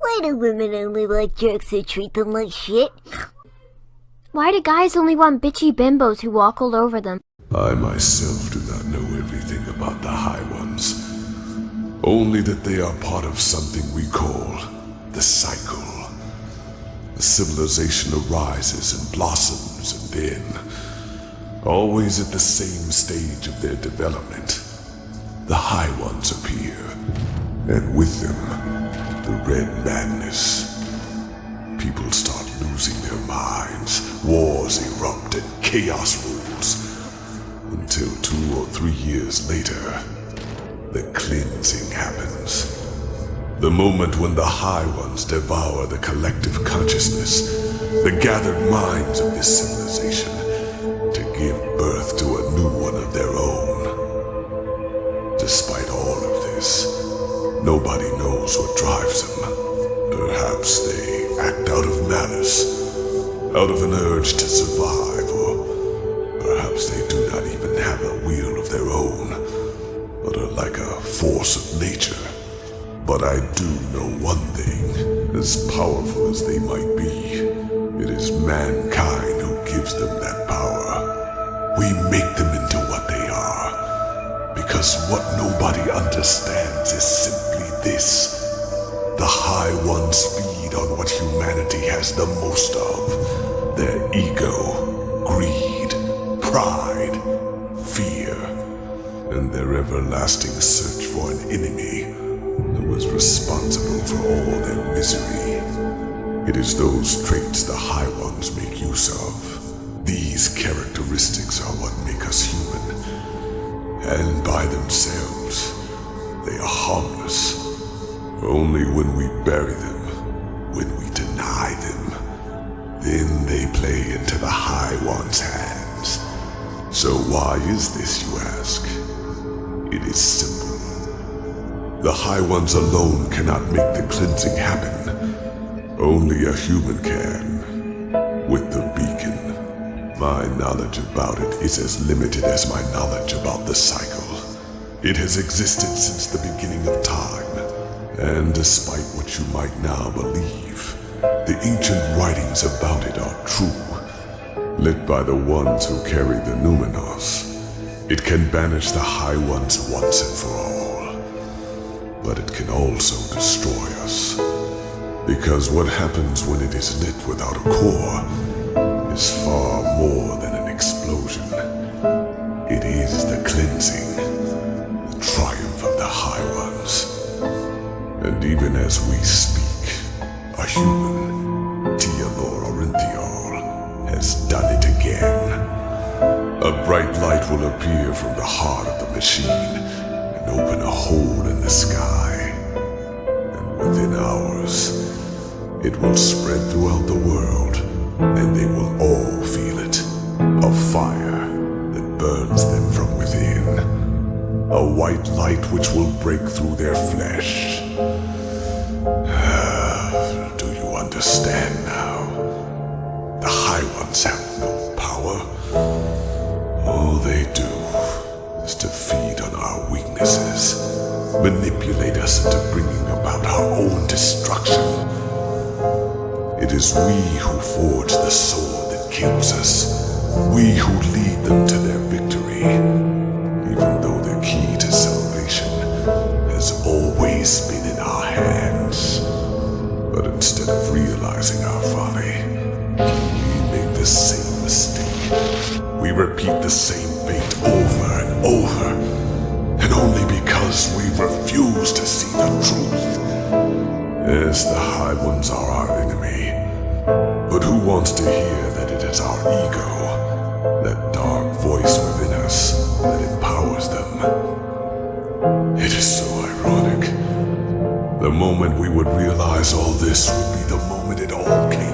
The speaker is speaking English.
Why do women only like jerks who treat them like shit? Why do guys only want bitchy bimbos who walk all over them? I myself do not know everything about the High Ones. Only that they are part of something we call the cycle. The civilization arises and blossoms, and then, always at the same stage of their development, the High Ones appear, and with them, the Red Madness. People start losing their minds, wars erupt, and chaos rules. Until 2 or 3 years later, the cleansing happens. The moment when the High Ones devour the collective consciousness, the gathered minds of this civilization, to give birth to a new one of their own. Despite all of this, nobody knows what drives them. Perhaps they act out of malice, out of an urge to survive, or perhaps they do not even have a will of their own, but are like a force of nature. But I do know one thing, as powerful as they might be, it is mankind who gives them that power. We make them into what they are, because what nobody understands is simply this. The High Ones feed on what humanity has the most of: their ego, greed, pride, fear, and their everlasting search for an enemy that was responsible for all their misery. It is those traits the High Ones make use of. These characteristics are what make us human, and by themselves, they are harmless. Only when we bury them, when we deny them, then they play into the High One's hands. So why is this, you ask? It is simple. The High Ones alone cannot make the cleansing happen. Only a human can. With the beacon, my knowledge about it is as limited as my knowledge about the cycle. It has existed since the beginning of time. And despite what you might now believe, the ancient writings about it are true. Lit by the ones who carry the Numenos, it can banish the High Ones once and for all. But it can also destroy us. Because what happens when it is lit without a core is far more than an explosion. It is the cleansing, the triumph of the High Ones. And even as we speak, a human, Tealor Orinthiol, has done it again. A bright light will appear from the heart of the machine and open a hole in the sky. And within hours, it will spread throughout the world, and they will all feel it. A fire that burns them from within. A white light which will break through their flesh. Do you understand now? The High Ones have no power. All they do is to feed on our weaknesses, manipulate us into bringing about our own destruction. It is we who forge the sword that kills us, we who lead them to their victory, even though the key to salvation has always been in our hands. But instead of realizing our folly, we make the same mistake. We repeat the same fate over and over, and only because we refuse to see the truth. Yes, the High Ones are our enemy, but who wants to hear that it is our ego, that dark voice within us, that empowers them? It is so ironic. The moment we would realize all this would be the moment it all came